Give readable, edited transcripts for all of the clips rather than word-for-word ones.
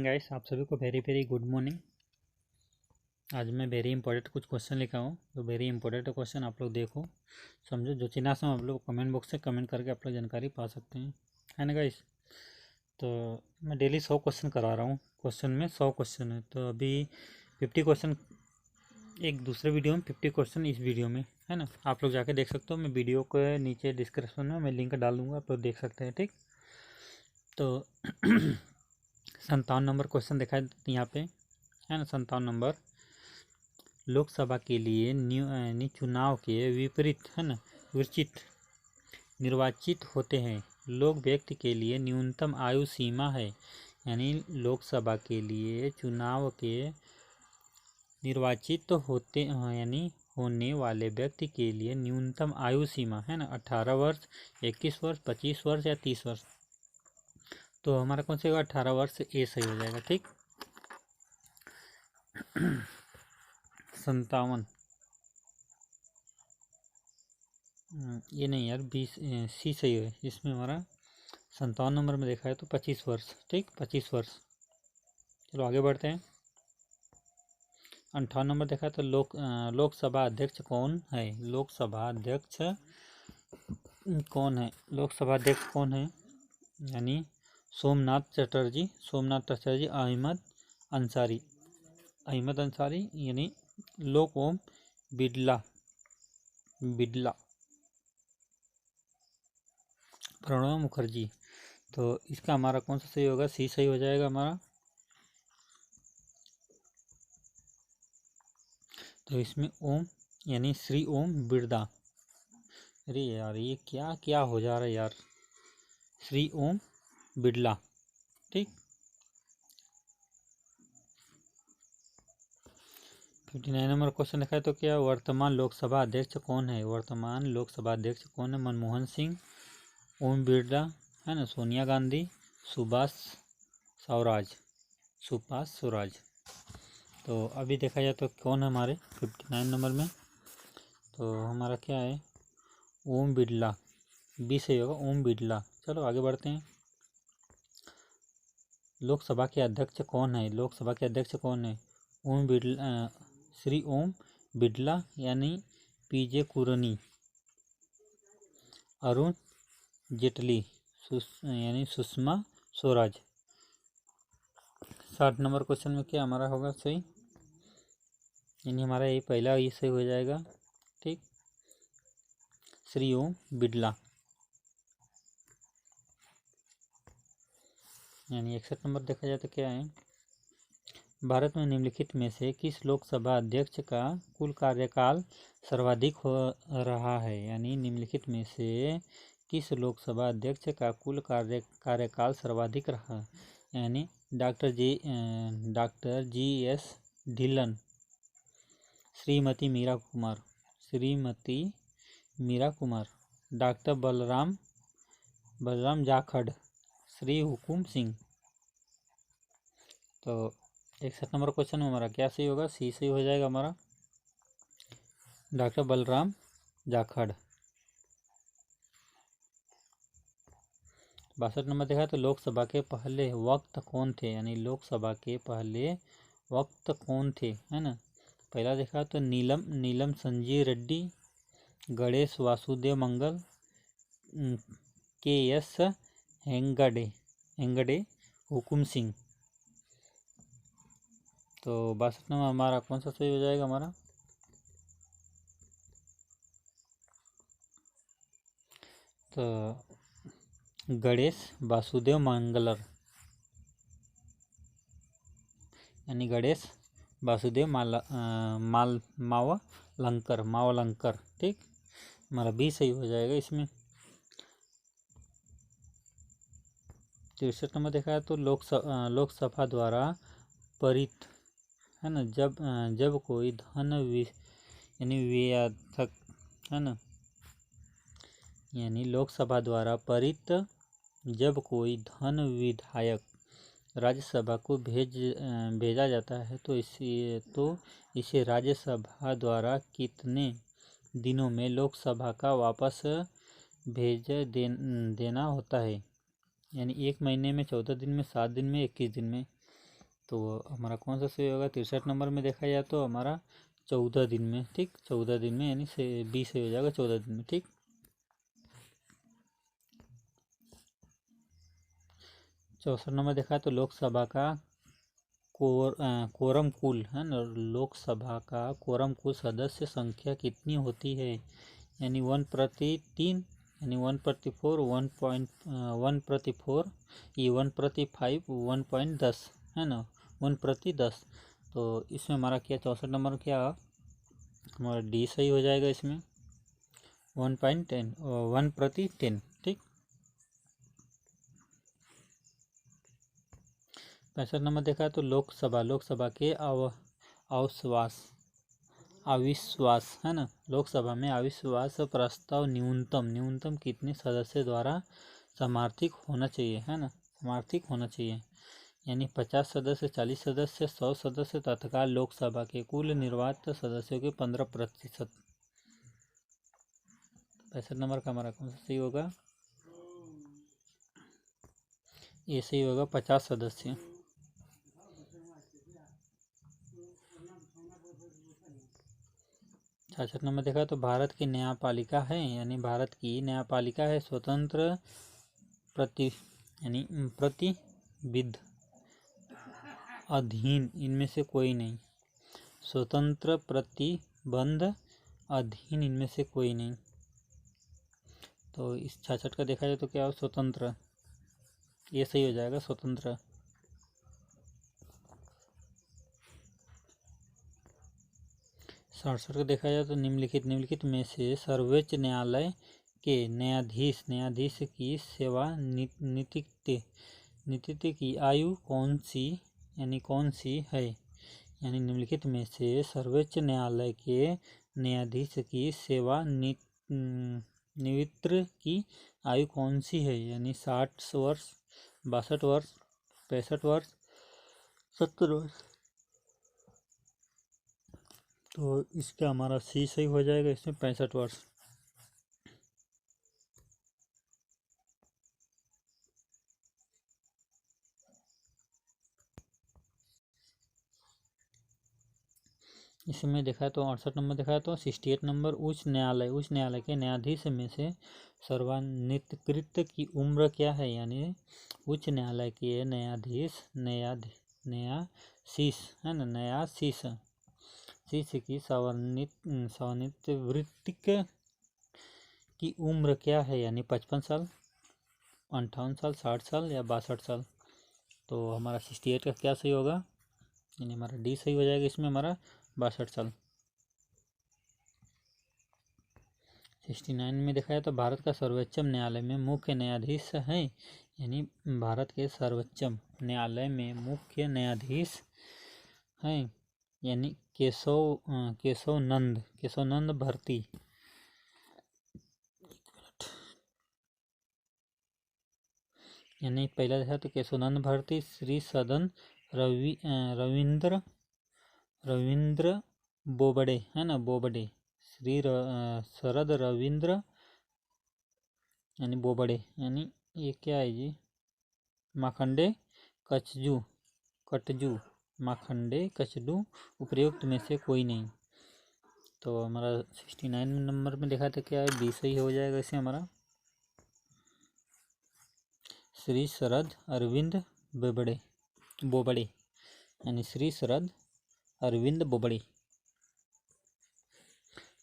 Guys, आप सभी को वेरी वेरी गुड मॉर्निंग। आज मैं वेरी इंपॉर्टेंट कुछ क्वेश्चन लिखा हूँ। तो वेरी इंपॉर्टेंट क्वेश्चन आप लोग देखो, समझो। जो चिन्ह आप लोग कमेंट बॉक्स से कमेंट करके आप लोग जानकारी पा सकते हैं, है ना गाइस। तो मैं डेली 100 क्वेश्चन करा रहा हूँ। क्वेश्चन में 100 क्वेश्चन है, तो अभी 50 क्वेश्चन एक दूसरे वीडियो में, 50 क्वेश्चन इस वीडियो में, है ना। आप लोग जाके देख सकते हो। मैं वीडियो के नीचे डिस्क्रिप्शन में मैं लिंक डाल दूँगा, आप लोग देख सकते हैं, ठीक। तो 57 नंबर क्वेश्चन दिखाई यहाँ पे, है ना। 57 नंबर, लोकसभा के लिए चुनाव के विपरीत, है ना, निर्वाचित होते हैं लोग व्यक्ति के लिए न्यूनतम आयु सीमा है। यानी लोकसभा के लिए चुनाव के निर्वाचित होते यानी होने वाले व्यक्ति के लिए न्यूनतम आयु सीमा, है ना, 18 वर्ष, 21 वर्ष, 25 वर्ष या 30 वर्ष। तो हमारा कौन सा होगा? 18 वर्ष, ए सही हो जाएगा, ठीक। 57, ये नहीं यार, 20 सी सही है इसमें हमारा। 57 नंबर में देखा है तो 25 वर्ष, ठीक, 25 वर्ष। चलो आगे बढ़ते हैं। 58 नंबर देखा है तो लोकसभा अध्यक्ष कौन है? लोकसभा अध्यक्ष कौन है? लोकसभा अध्यक्ष कौन है? यानी सोमनाथ चटर्जी, अहमद अंसारी यानी लोक ओम बिड़ला, प्रणब मुखर्जी। तो इसका हमारा कौन सा सही होगा? सी सही हो जाएगा हमारा। तो इसमें ओम यानी श्री ओम बिरला। अरे यार, ये क्या क्या हो जा रहा है यार। श्री ओम बिड़ला, ठीक। 59 नंबर क्वेश्चन देखा है तो क्या वर्तमान लोकसभा अध्यक्ष कौन है? वर्तमान लोकसभा अध्यक्ष कौन है? मनमोहन सिंह, ओम बिरला, है ना, सोनिया गांधी, सुभाष स्वराज। तो अभी देखा जाए तो कौन है हमारे 59 नंबर में? तो हमारा क्या है? ओम बिड़ला, बी सही होगा, ओम बिड़ला। चलो आगे बढ़ते हैं। लोकसभा के अध्यक्ष कौन है? लोकसभा के अध्यक्ष कौन है? ओम बिड़ला, श्री ओम बिड़ला यानी पीजे कुरनी, अरुण जेटली यानी सुषमा स्वराज। 60 नंबर क्वेश्चन में क्या हमारा होगा सही? यानी हमारा ये पहला ये सही हो जाएगा, ठीक, श्री ओम बिड़ला। यानी 61 नंबर देखा जाए तो क्या है? भारत में निम्नलिखित में से किस लोकसभा अध्यक्ष का कुल कार्यकाल सर्वाधिक हो रहा है? यानी निम्नलिखित में से किस लोकसभा अध्यक्ष का कुल कार्यकाल सर्वाधिक रहा? यानी doctor G S Dhillon, Shrimati Meira Kumar, doctor Balram Jakhar, Shri Hukam Singh. तो 61 नंबर क्वेश्चन में हमारा क्या सही होगा? सी सही हो जाएगा हमारा, डॉक्टर बलराम जाखड़। 62 नंबर देखा तो लोकसभा के पहले वक्त कौन थे? यानी लोकसभा के पहले वक्त कौन थे, है ना। पहला देखा तो नीलम संजीव रेड्डी, गणेश वासुदेव मंगल, के एस हेंगड़े, हुकुम सिंह। तो 62 नंबर हमारा कौन सा सही हो जाएगा हमारा? तो गणेश वासुदेव मंगलर यानी गणेश वासुदेव मावलंकर, ठीक। हमारा बी सही हो जाएगा इसमें। 63 नंबर देखा है तो लोकसभा द्वारा पारित, है ना, जब कोई धन यानी विधेयक, है ना, यानी लोकसभा द्वारा पारित जब कोई धन विधेयक राज्यसभा को भेजा जाता है तो इसे राज्यसभा द्वारा कितने दिनों में लोकसभा का वापस भेज देना होता है? यानी 1 महीने में, 14 दिन में, 7 दिन में, 21 दिन में। तो हमारा कौन सा सही होगा? 63 नंबर में देखा जाए तो हमारा 14 दिन में, ठीक, 14 दिन में, यानी से 20 सही हो जाएगा 14 दिन में, ठीक। 64 नंबर देखा तो लोकसभा का कोरम कुल है ना, लोकसभा का कोरम कुल सदस्य संख्या कितनी होती है? यानी 1/3, यानी 1/4, 1/4, ये 1/5, 1.10 है ना, 1/10। तो इसमें हमारा क्या 64 नंबर क्या हमारा डी सही हो जाएगा इसमें, 1.10, 1/10, ठीक। 65 नंबर देखा तो लोकसभा के अविश्वास है ना, लोकसभा में अविश्वास प्रस्ताव न्यूनतम कितने सदस्य द्वारा समर्थित होना चाहिए, है ना, समर्थित होना चाहिए। यानी 50 सदस्य, 40 सदस्य, 100 सदस्य तत्काल लोकसभा के कुल निर्वाचित सदस्यों के 15%। 65 नंबर का हमारा कौन सा सही होगा? ये सही होगा 50 सदस्य। 66 नंबर देखा तो भारत की न्यायपालिका है, यानी भारत की न्यायपालिका है स्वतंत्र प्रतिविध अधीन इनमें से कोई नहीं, स्वतंत्र प्रतिबंध अधीन इनमें से कोई नहीं। तो इस 66 का देखा जाए तो क्या हो? स्वतंत्र, ये सही हो जाएगा स्वतंत्र। 67 का देखा जाए तो निम्नलिखित में से सर्वोच्च न्यायालय के न्यायाधीश की सेवानिवृत्ति की आयु कौन सी, यानी कौन सी है? यानी निम्नलिखित में से सर्वोच्च न्यायालय के न्यायाधीश की सेवानिवृत्ति की आयु कौन सी है? यानी 60 वर्ष, 62 वर्ष, 65 वर्ष, 70 वर्ष। तो इसका हमारा सी सही हो जाएगा इसमें, 65 वर्ष। इसमें देखा तो 68 नंबर देखा तो 68 नंबर उच्च न्यायालय के न्यायाधीश में से सर्वनिकृत की उम्र क्या है? यानी उच्च न्यायालय के न्यायाधीश न्यायाधीश है ना, न्यायाधीश की सेवानिवृत्ति की उम्र क्या है? यानी 55 साल, 58 साल, 60 साल या 62 साल। तो हमारा 68 का क्या सही होगा? यानी हमारा डी सही हो जाएगा इसमें, हमारा 62 साल। 69 में देखा जाए तो भारत का सर्वोच्च न्यायालय में मुख्य न्यायाधीश है, यानी भारत के सर्वोच्च न्यायालय में मुख्य न्यायाधीश हैं, यानी केशव नंद भारती। यानी पहला देखा तो केशवानंद भारती, श्री सदन रविंद्र बोबडे है ना, बोबडे, श्री शरद रविंद्र यानी बोबडे, यानी ये क्या है जी? माखंडे कटजू माखंडे कचडू उपयुक्त में से कोई नहीं। तो हमारा 69 नंबर में देखा था क्या है? बी सही हो जाएगा इसे हमारा, श्री शरद अरविंद बोबडे, यानी श्री शरद अरविंद बोबडे।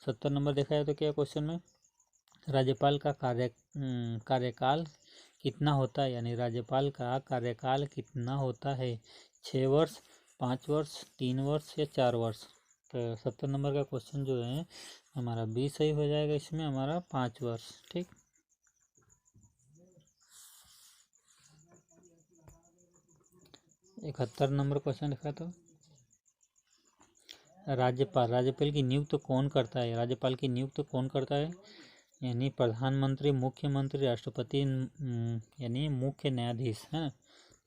70 नंबर देखा जाए तो क्या क्वेश्चन में? राज्यपाल का कार्यकाल कितना होता है? यानी राज्यपाल का कार्यकाल कितना होता है? 6 वर्ष, 5 वर्ष, 3 वर्ष या 4 वर्ष। तो 70 नंबर का क्वेश्चन जो है हमारा बी सही हो जाएगा इसमें, हमारा 5 वर्ष, ठीक। 71 नंबर क्वेश्चन देखा तो राज्यपाल की नियुक्त कौन करता है? राज्यपाल की नियुक्त कौन करता है? यानी प्रधानमंत्री, मुख्यमंत्री, राष्ट्रपति, यानी मुख्य न्यायाधीश है ना।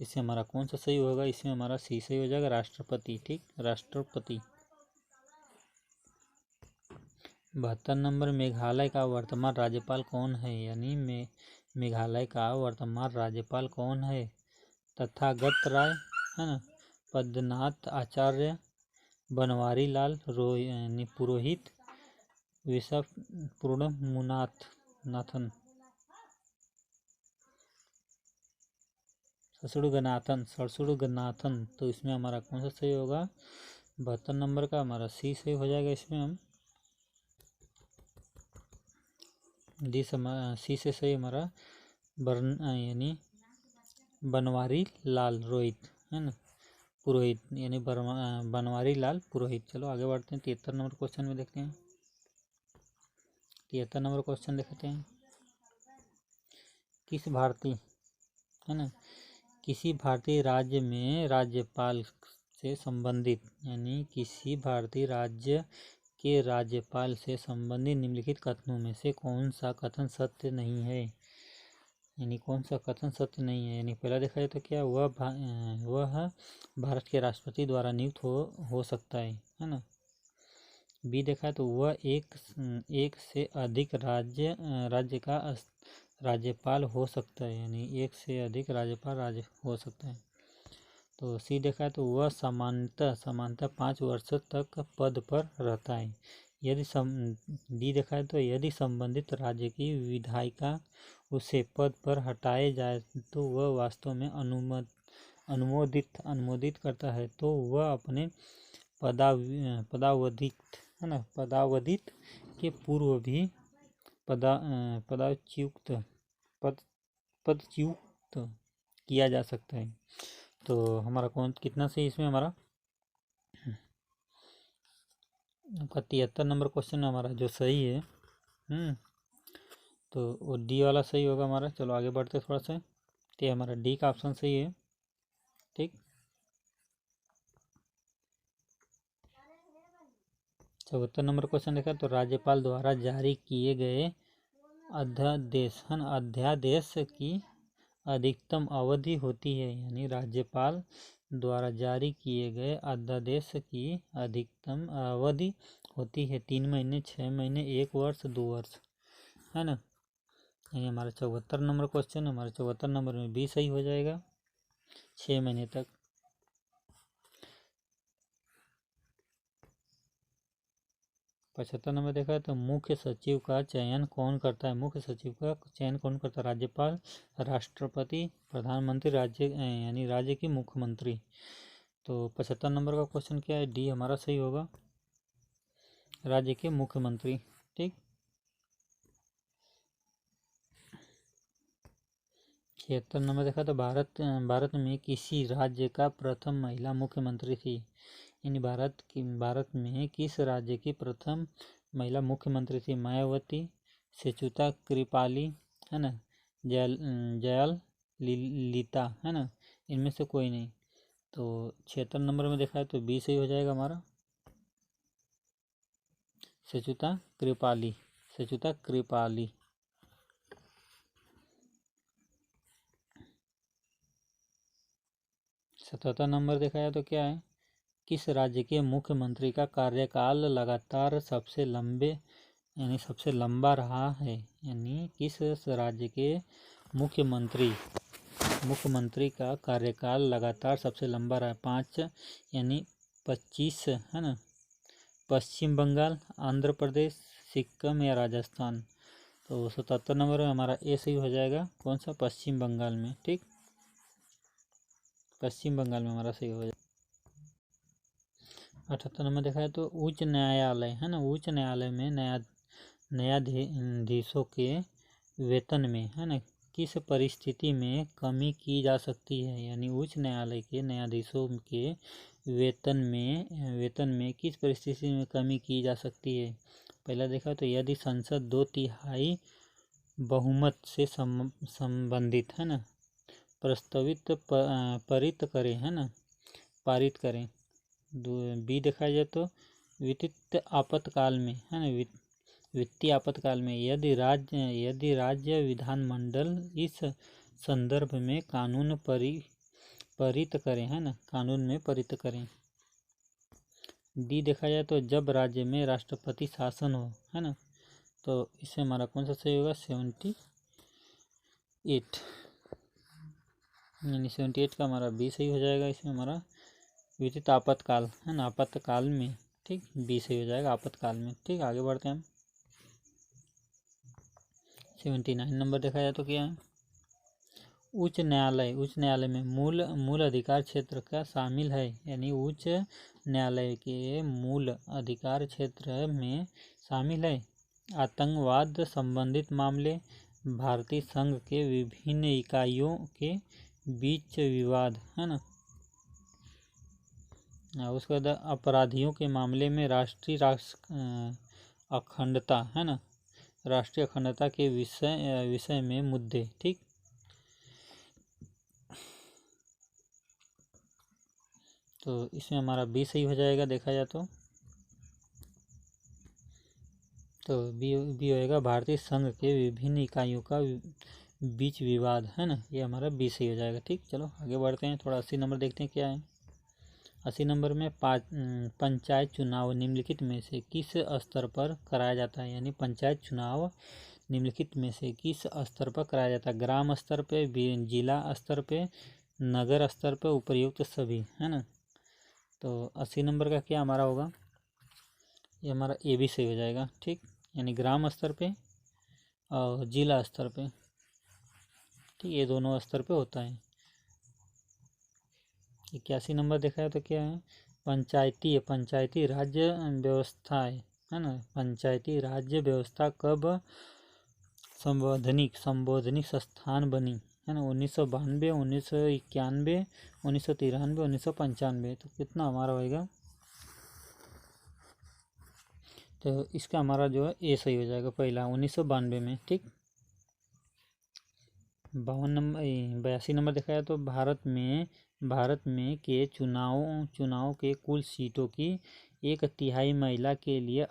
इससे हमारा कौन सा सही होगा? इसमें हमारा सी सही हो जाएगा, राष्ट्रपति, ठीक, राष्ट्रपति। 72 नंबर मेघालय का वर्तमान राज्यपाल कौन है? यानी मेघालय का वर्तमान राज्यपाल कौन है? तथागत राय है ना, पद्मनाथ आचार्य, बनवारी लाल पुरोहित, विशपूर्ण मुनाथन, सड़सुड़गनाथन। तो इसमें हमारा कौन सा सही होगा? 72 नंबर का हमारा सी सही हो जाएगा। इसमें हम सी से सही हमारा यानी बनवारी लाल रोहित है ना, पुरोहित यानी बनवारी लाल पुरोहित। चलो आगे बढ़ते हैं 73 नंबर क्वेश्चन में देखते हैं। 73 नंबर क्वेश्चन देखते हैं। किस भारतीय है ना, किसी भारतीय राज्य में राज्यपाल से संबंधित यानी किसी भारतीय राज्य के राज्यपाल से संबंधित निम्नलिखित कथनों में से कौन सा कथन सत्य नहीं है? यानी कौन सा कथन सत्य नहीं है? यानी पहला देखा जाए तो क्या वह भारत के राष्ट्रपति द्वारा नियुक्त हो सकता है ना। बी देखा है तो वह एक से अधिक राज्य का राज्यपाल हो सकता है, यानी एक से अधिक राज्यपाल हो सकता है। तो सी देखा है तो वह सामान्यतः 5 वर्ष तक पद पर रहता है। यदि डी देखा है तो यदि संबंधित राज्य की विधायिका उसे पद पर हटाए जाए तो वह वास्तव में अनुमोदित करता है, तो वह अपने पदावधित है ना, पदावधित के पूर्व भी पदच्युत किया जा सकता है। तो हमारा कितना सही इसमें हमारा 73 नंबर क्वेश्चन में हमारा जो सही है तो वो डी वाला सही होगा हमारा। चलो आगे बढ़ते थोड़ा सा, तो हमारा डी का ऑप्शन सही है। ठीक, 74 नंबर क्वेश्चन देखा तो राज्यपाल द्वारा जारी किए गए अध्यादेश की अधिकतम अवधि होती है, यानी राज्यपाल द्वारा जारी किए गए अध्यादेश की अधिकतम अवधि होती है 3 महीने, 6 महीने, 1 वर्ष, 2 वर्ष है ना। यानी हमारा 74 नंबर क्वेश्चन, हमारे 74 नंबर में बी सही हो जाएगा, 6 महीने तक। 75 नंबर देखा तो मुख्य सचिव का चयन कौन करता है? मुख्य सचिव का चयन कौन करता है? राज्यपाल, राष्ट्रपति, प्रधानमंत्री, राज्य यानी राज्य की मुख्यमंत्री। तो 75 नंबर का क्वेश्चन क्या है? डी हमारा सही होगा, राज्य के मुख्यमंत्री। ठीक, 76 नंबर देखा तो भारत में किसी राज्य का प्रथम महिला मुख्यमंत्री थी, यानी भारत में किस राज्य की प्रथम महिला मुख्यमंत्री थी? मायावती, सेचुता कृपाली है ना, जयललिता है ना, इनमें से कोई नहीं। तो 76 नंबर में देखा है तो बी सही हो जाएगा हमारा, सेचुता कृपाली। 77 नंबर देखा जाए तो क्या है? किस राज्य के मुख्यमंत्री का कार्यकाल लगातार सबसे लंबा रहा है? यानी किस राज्य के मुख्यमंत्री का कार्यकाल लगातार सबसे लंबा रहा है? 5 यानी 25 है ना। पश्चिम बंगाल, आंध्र प्रदेश, सिक्किम या राजस्थान। तो 77 नंबर में हमारा ए सही हो जाएगा, कौन सा? पश्चिम बंगाल में। ठीक, पश्चिम बंगाल में हमारा सही हो जाएगा। 78 नंबर देखा है तो उच्च न्यायालय है ना, उच्च न्यायालय में न्यायाधीशों के वेतन में है ना किस परिस्थिति में कमी की जा सकती है? यानी उच्च न्यायालय के न्यायाधीशों के वेतन में किस परिस्थिति में कमी की जा सकती है? पहला देखा तो यदि संसद 2/3 बहुमत से संबंधित है ना प्रस्तावित पारित करें। बी देखा जाए तो वित्तीय आपातकाल में है ना, वित्तीय आपातकाल में यदि राज्य विधानमंडल इस संदर्भ में कानून पारित करें है ना, कानून में पारित करें। डी देखा जाए तो जब राज्य में राष्ट्रपति शासन हो है ना, तो इसमें हमारा कौन सा सही होगा? 78 यानी 78 का हमारा बी सही हो जाएगा। इसमें हमारा वित्तीय आपातकाल है ना, आपातकाल में, ठीक, बी सही हो जाएगा, आपातकाल में। ठीक, आगे बढ़ते हैं हम। 79 नंबर देखा जाए तो क्या है, उच्च न्यायालय में मूल अधिकार क्षेत्र क्या शामिल है, यानी उच्च न्यायालय के मूल अधिकार क्षेत्र में शामिल है आतंकवाद संबंधित मामले, भारतीय संघ के विभिन्न इकाइयों के बीच विवाद, है ना। उसके बाद अपराधियों के मामले में राष्ट्रीय अखंडता, है ना, राष्ट्रीय अखंडता के विषय में मुद्दे। ठीक, तो इसमें हमारा बी सही हो जाएगा देखा जाए तो बी होएगा भारतीय संघ के विभिन्न इकाइयों का बीच विवाद, है ना, ये हमारा बी सही हो जाएगा। ठीक, चलो आगे बढ़ते हैं, थोड़ा 80 नंबर देखते हैं क्या है। 80 नंबर में पंचायत चुनाव निम्नलिखित में से किस स्तर पर कराया जाता है, यानी पंचायत चुनाव निम्नलिखित में से किस स्तर पर कराया जाता है, ग्राम स्तर पे, जिला स्तर पे, नगर स्तर पे, उपर्युक्त सभी, है ना। तो 80 नंबर का क्या हमारा होगा, ये हमारा ए बी सही हो जाएगा। ठीक, यानी ग्राम स्तर पे और जिला स्तर पे, ठीक, ये दोनों स्तर पे होता है। 81 नंबर देखा है तो क्या है, पंचायती राज्य व्यवस्था है ना, पंचायती राज्य व्यवस्था कब संवैधानिक संस्थान बनी, है ना, 1992, 1991, 1993, 1995। तो कितना हमारा होएगा, तो इसका हमारा जो है ए सही हो जाएगा, पहला 1992 में। ठीक, 82 नंबर देखा जाए तो भारत में के चुनाव के कुल सीटों की 1/3 महिला के लिए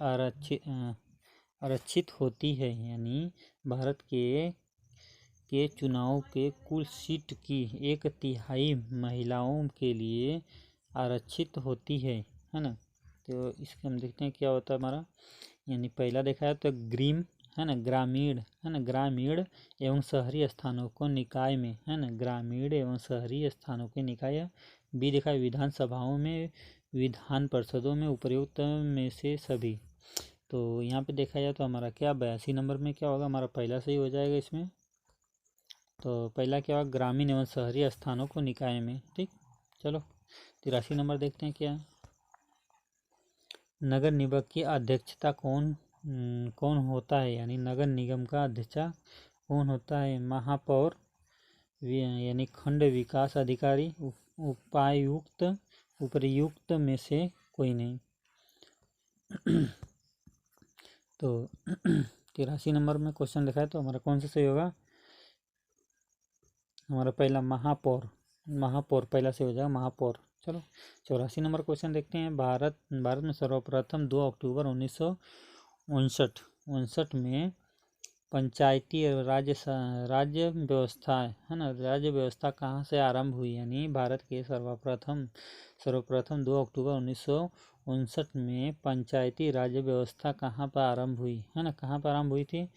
आरक्षित होती है, यानी भारत के चुनाव के कुल सीट की 1/3 महिलाओं के लिए आरक्षित होती है ना। तो इसके हम देखते हैं क्या होता है हमारा, यानी पहला देखा है तो ग्रीम, है ना, ग्रामीण, है ना, ग्रामीण एवं शहरी स्थानों को निकाय में, है ना, ग्रामीण एवं शहरी स्थानों के निकाय। बी देखा है विधानसभाओं में, विधान परिषदों में, उपर्युक्त में से सभी। तो यहाँ पे देखा जाए तो हमारा क्या 82 नंबर में क्या होगा, हमारा पहला सही हो जाएगा इसमें। तो पहला क्या होगा, ग्रामीण एवं शहरी स्थानों को निकाय में। ठीक, चलो 83 नंबर देखते हैं क्या है, नगर निगम की अध्यक्षता कौन होता है, यानी नगर निगम का अध्यक्ष कौन होता है, महापौर, यानी खंड विकास अधिकारी, उपायुक्त, उपर्युक्त में से कोई नहीं। तो 83 नंबर में क्वेश्चन लिखा है तो हमारा कौन सा सही होगा, हमारा पहला महापौर पहला से हो जाएगा, महापौर। चलो 84 नंबर क्वेश्चन देखते हैं, भारत में सर्वप्रथम 2 अक्टूबर 1959 में पंचायती राज्य व्यवस्था, है ना, राज्य व्यवस्था कहाँ से आरंभ हुई, यानी भारत के सर्वप्रथम 2 अक्टूबर 1959 में पंचायती राज्य व्यवस्था कहाँ पर आरंभ हुई, है ना, कहाँ पर आरंभ हुई थी।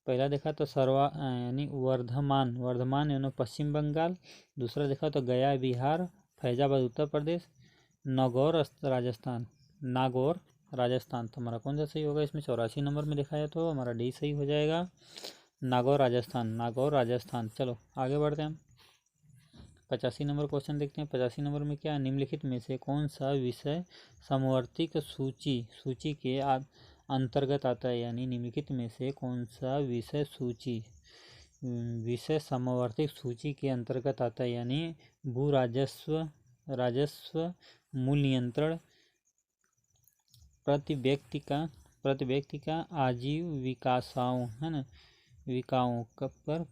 पहला देखा तो यानी वर्धमान यानी पश्चिम बंगाल, दूसरा देखा तो गया बिहार, फैजाबाद उत्तर प्रदेश, नागौर राजस्थान। तो हमारा कौन सा सही होगा इसमें, 84 नंबर में देखा जाए तो हमारा डी सही हो जाएगा, नागौर राजस्थान। चलो आगे बढ़ते हैं हम 85 नंबर क्वेश्चन देखते हैं। 85 नंबर में क्या, निम्नलिखित में से कौन सा विषय समवर्तिक सूची के अंतर्गत आता है, यानी निम्नलिखित में से कौन सा विषय समवर्तिक सूची के अंतर्गत आता है, यानी भू राजस्व, मूल नियंत्रण, प्रति व्यक्ति का आजीविकाओं, है ना, विकाओं पर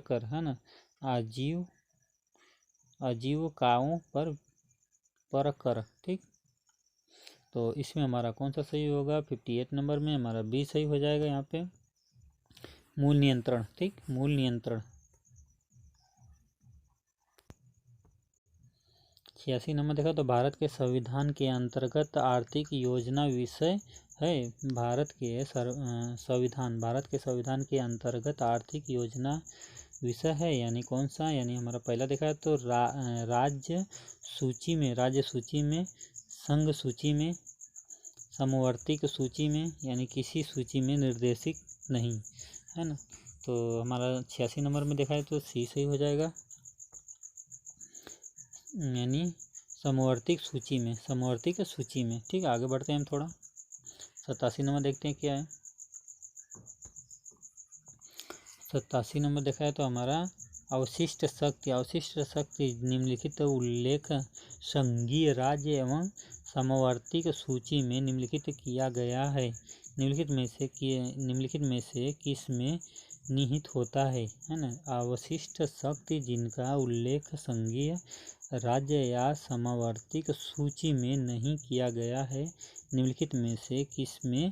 कर, है ना, आजीविकाओं पर कर। ठीक, तो इसमें हमारा कौन सा सही होगा, 58 नंबर में हमारा बी सही हो जाएगा यहाँ पे, मूल नियंत्रण। ठीक, मूल नियंत्रण। 86 नंबर देखा तो भारत के संविधान के अंतर्गत आर्थिक योजना विषय है, भारत के संविधान के अंतर्गत आर्थिक योजना विषय है, यानी कौन सा, यानी हमारा पहला देखा है तो राज्य सूची में, राज्य सूची में, संघ सूची में, समवर्तिक सूची में, यानी किसी सूची में निर्देशित नहीं, है ना। तो हमारा 86 नंबर में देखा है तो सी सही हो जाएगा, यानी समवर्तिक सूची में, समवर्तिक सूची में। ठीक है, आगे बढ़ते हैं हम थोड़ा। 87 नंबर देखते हैं क्या है। 87 नंबर देखा है तो हमारा अवशिष्ट शक्ति, अवशिष्ट शक्ति निम्नलिखित उल्लेख संघीय राज्य एवं समवर्तिक सूची में निम्नलिखित किया गया है, निम्नलिखित में से किस में निहित होता है ना। अवशिष्ट शक्ति जिनका उल्लेख संघीय राज्य या समवर्तिक सूची में नहीं किया गया है, निम्नलिखित में से किस में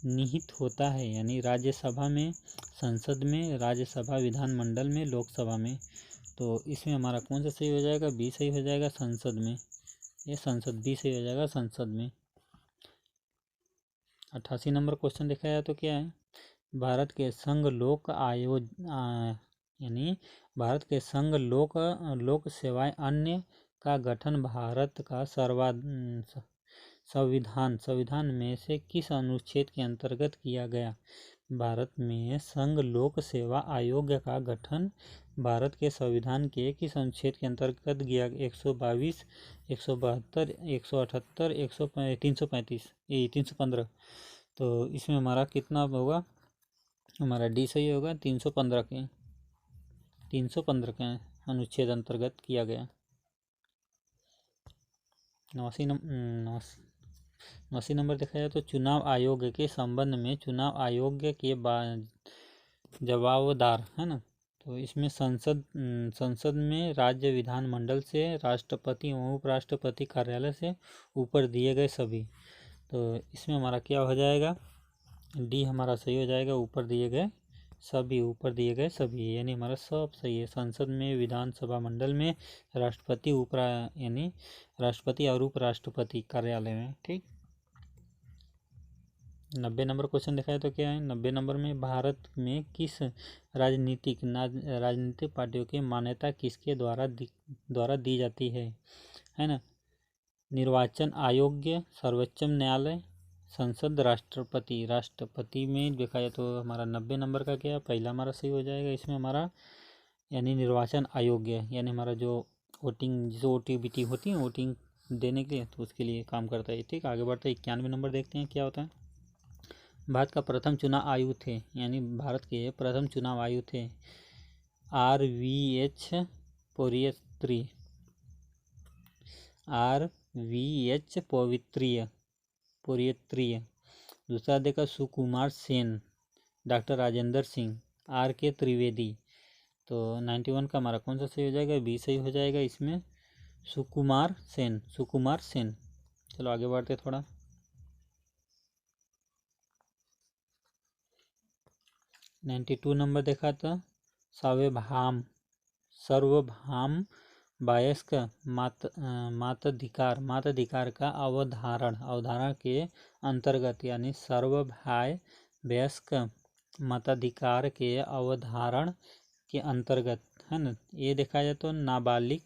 निहित होता है, यानी राज्यसभा में, संसद में, राज्यसभा, विधानमंडल में, लोकसभा में। तो इसमें हमारा कौन सा सही हो जाएगा, बी सही हो जाएगा, संसद में। ये संसद, बी सही हो जाएगा, संसद में। 88 नंबर क्वेश्चन देखा जाए तो क्या है। भारत के संघ लोक आयोग यानी भारत के संघ लोक सेवाएं अन्य का गठन भारत का संविधान में से किस अनुच्छेद के अंतर्गत किया गया। भारत में संघ लोक सेवा आयोग का गठन भारत के संविधान के किस अनुच्छेद के अंतर्गत किया। 122, 172, 178, 335, 315। तो इसमें हमारा कितना होगा, हमारा डी सही होगा, 315 के अनुच्छेद अंतर्गत किया गया। 89 नंबर देखा जाए तो चुनाव आयोग के संबंध में चुनाव आयोग के जवाबदार, है ना। तो इसमें संसद में, राज्य विधानमंडल से, राष्ट्रपति एवं उपराष्ट्रपति कार्यालय से ऊपर दिए गए सभी। तो इसमें हमारा क्या हो जाएगा, डी हमारा सही हो जाएगा, ऊपर दिए गए सभी, ऊपर दिए गए सभी, यानी हमारा सब सही है। संसद में, विधानसभा मंडल में, राष्ट्रपति यानी राष्ट्रपति और उपराष्ट्रपति कार्यालय में। ठीक। 90 नंबर क्वेश्चन देखा है तो क्या है। 90 नंबर में भारत में किस राजनीतिक पार्टियों की मान्यता किसके द्वारा दी जाती है ना। निर्वाचन आयोग, सर्वोच्च न्यायालय, संसद, राष्ट्रपति में देखा जाए तो हमारा 90 नंबर का क्या, पहला हमारा सही हो जाएगा। इसमें हमारा यानी निर्वाचन आयोग, यानी हमारा जो वोटिंग, जो OTBT होती है वोटिंग देने के लिए, तो उसके लिए काम करता है। ठीक, आगे बढ़ते हैं। 91 नंबर देखते हैं क्या होता है। भारत का प्रथम चुनाव आयुक्त थे, यानी भारत के प्रथम चुनाव आयुक्त थे RVH पवित्रीय। दूसरा देखा सुकुमार सेन, डॉक्टर राजेंद्र सिंह, RK त्रिवेदी। तो 91 का हमारा कौन सा सही हो जाएगा, बी सही हो जाएगा। इसमें सुकुमार सेन। चलो आगे बढ़ते थोड़ा। 92 नंबर देखा था सार्वभौम वयस्क माताधिकार का अवधारण के अंतर्गत, यानी सार्वभौम वयस्क मताधिकार के अवधारण के अंतर्गत, है ना। ये देखा जाए तो नाबालिग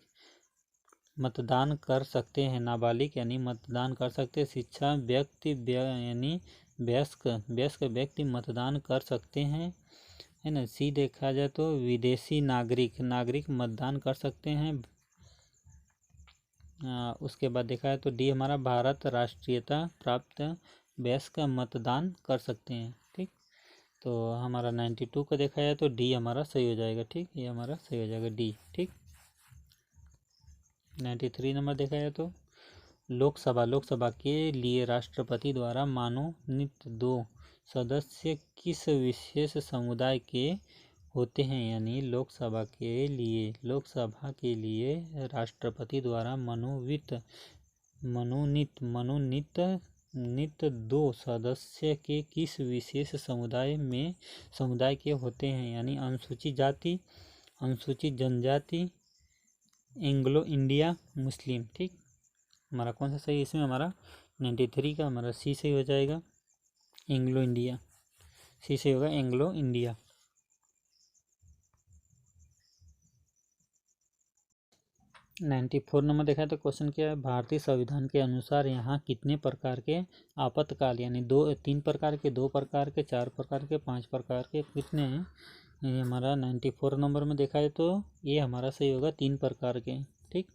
मतदान कर सकते हैं, नाबालिग यानी मतदान कर सकते हैं। शिक्षा यानी वयस्क व्यक्ति मतदान कर सकते हैं, है ना। सी देखा जाए तो विदेशी नागरिक मतदान कर सकते हैं। उसके बाद देखा है तो डी हमारा भारत राष्ट्रीयता प्राप्त वयस्क मतदान कर सकते हैं। ठीक, तो हमारा 92 को देखा जाए तो डी हमारा सही हो जाएगा। ठीक, ये हमारा सही हो जाएगा, डी। ठीक, 93 नंबर देखा जाए तो लोकसभा के लिए राष्ट्रपति द्वारा मनोनीत 2 सदस्य किस विशेष समुदाय के होते हैं, यानी लोकसभा के लिए राष्ट्रपति द्वारा मनोनीत 2 सदस्य के किस विशेष समुदाय के होते हैं, यानी अनुसूचित जाति, अनुसूचित जनजाति, एंग्लो इंडिया, मुस्लिम। ठीक, हमारा कौन सा सही है इसमें, हमारा 93 का हमारा सी सही हो जाएगा, एंग्लो इंडिया। सी सही होगा, एंग्लो इंडिया। 94 नंबर देखा है तो क्वेश्चन क्या है, भारतीय संविधान के अनुसार यहाँ कितने प्रकार के आपातकाल यानी 3 प्रकार के, 2 प्रकार के, 4 प्रकार के, 5 प्रकार के कितने हैं। ये हमारा 94 नंबर में देखा है तो ये हमारा सही होगा 3 प्रकार के। ठीक।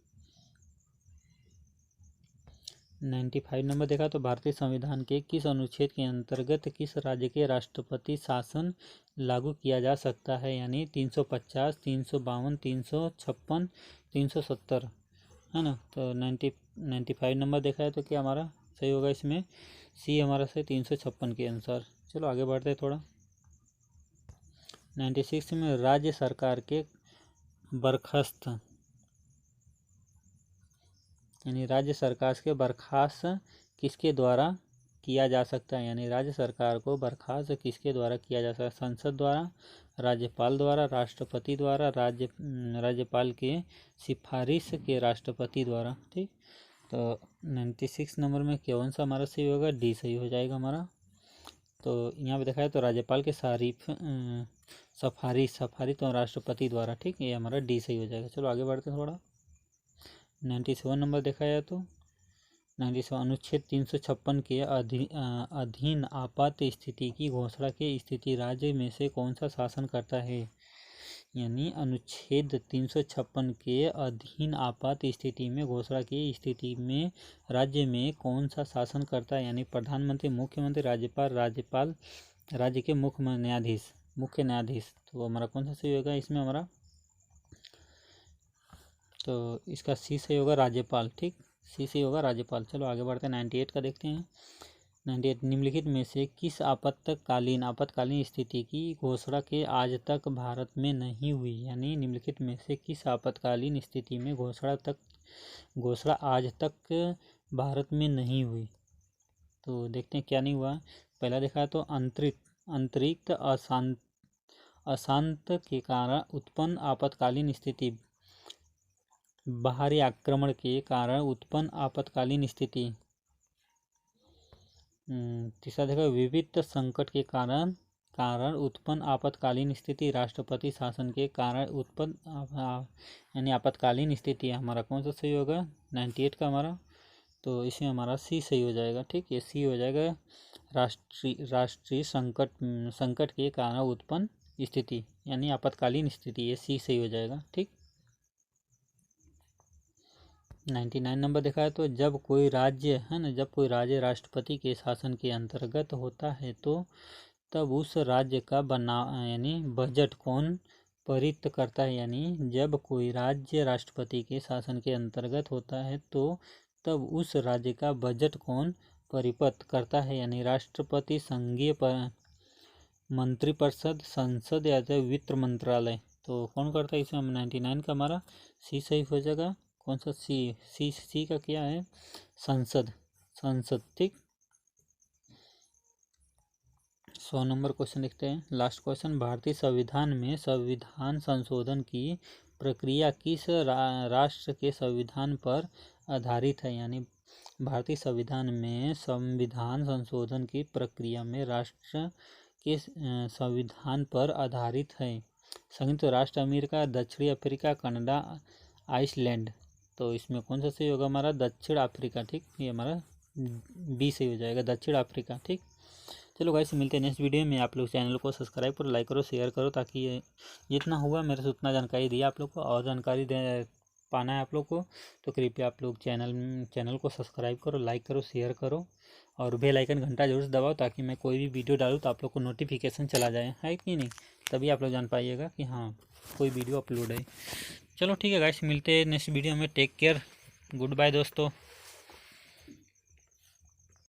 95 नंबर देखा तो भारतीय संविधान के किस अनुच्छेद के अंतर्गत किस राज्य के राष्ट्रपति शासन लागू किया जा सकता है, यानी 350, 352, 356, 370 है ना। तो 95 नंबर देखा है तो क्या हमारा सही होगा, इसमें सी हमारा सही 356 के अनुसार। चलो आगे बढ़ते हैं थोड़ा। 96 में राज्य सरकार के बर्खास्त यानी राज्य सरकार के बर्खास्त किसके द्वारा किया जा सकता है, यानी राज्य सरकार को बर्खास्त किसके द्वारा किया जा सकता है, संसद द्वारा, राज्यपाल द्वारा, राष्ट्रपति द्वारा, राज्यपाल के सिफारिश के राष्ट्रपति द्वारा। ठीक। तो 96 नंबर में कौन सा हमारा सही होगा, डी सही हो जाएगा हमारा। तो यहाँ पे देखा है तो राज्यपाल के सफारी तो राष्ट्रपति द्वारा। ठीक, ये हमारा डी सही हो जाएगा। चलो आगे बढ़ते थोड़ा। 97 नंबर देखा जाए तो 97 अनुच्छेद 356 के अधीन आपात स्थिति की घोषणा की स्थिति राज्य में से कौन सा शासन करता है, यानी अनुच्छेद 356 के अधीन आपात स्थिति में घोषणा की स्थिति में राज्य में कौन सा शासन करता है, यानी प्रधानमंत्री, मुख्यमंत्री, राज्यपाल, राज्य के मुख्य न्यायाधीश। तो हमारा कौन सा सही होगा इसमें हमारा, तो इसका सी सही होगा, राज्यपाल। ठीक, सी सही होगा, राज्यपाल। चलो आगे बढ़ते हैं। 98 का देखते हैं। 98 निम्नलिखित में से किस आपातकालीन स्थिति की घोषणा के आज तक भारत में नहीं हुई, यानी निम्नलिखित में से किस आपातकालीन स्थिति में घोषणा आज तक भारत में नहीं हुई। तो देखते हैं क्या नहीं हुआ। पहला देखा तो अंतरिक्ष अशांत के कारण उत्पन्न आपातकालीन स्थिति, बाहरी आक्रमण के कारण उत्पन्न आपातकालीन स्थिति। तीसरा देखो विविध संकट के कारण उत्पन्न आपातकालीन स्थिति, राष्ट्रपति शासन के कारण उत्पन्न यानी आपातकालीन स्थिति। हमारा कौन सा सही होगा, 98 का हमारा। तो इसमें हमारा सी सही हो जाएगा। ठीक, ये सी हो जाएगा, राष्ट्रीय संकट के कारण उत्पन्न स्थिति यानी आपातकालीन स्थिति, ये सी सही हो जाएगा। ठीक। 99 नंबर देखा है तो जब कोई राज्य है ना, जब कोई राज्य राष्ट्रपति के शासन के अंतर्गत होता है तो तब उस राज्य का यानी बजट कौन पारित करता है, यानी जब कोई राज्य राष्ट्रपति के शासन के अंतर्गत होता है तो तब उस राज्य का बजट कौन परिपत्र करता है, यानी राष्ट्रपति, संघीय मंत्रिपरिषद, संसद या वित्त मंत्रालय। तो कौन करता है इसमें, 99 का हमारा सी सही हो जाएगा। कौन सा, सी का क्या है, संसद। ठीक। 100 नंबर क्वेश्चन देखते हैं, लास्ट क्वेश्चन। भारतीय संविधान में संविधान संशोधन की प्रक्रिया किस राष्ट्र के संविधान पर आधारित है, यानी भारतीय संविधान में संविधान संशोधन की प्रक्रिया में राष्ट्र के संविधान पर आधारित है। संयुक्त राष्ट्र अमेरिका, दक्षिणी अफ्रीका, कनाडा, आइसलैंड। तो इसमें कौन सा सही होगा हमारा, दक्षिण अफ्रीका। ठीक, ये हमारा बी सही हो जाएगा, दक्षिण अफ्रीका। ठीक। चलो गाइस, मिलते हैं नेक्स्ट वीडियो में। आप लोग चैनल को सब्सक्राइब करो, लाइक करो, शेयर करो, ताकि जितना हुआ मेरे से उतना जानकारी दिया आप लोग को। और जानकारी पाना है आप लोग को तो कृपया आप लोग चैनल को सब्सक्राइब करो, लाइक करो, शेयर करो और बेल आइकन घंटा जरूर से दबाओ, ताकि मैं कोई भी वीडियो डालूँ तो आप लोग को नोटिफिकेशन चला जाए, है कि नहीं। तभी आप लोग जान पाइएगा कि हाँ कोई वीडियो अपलोड है। चलो ठीक है गाइस, मिलते हैं नेक्स्ट वीडियो में। टेक केयर, गुड बाय दोस्तों।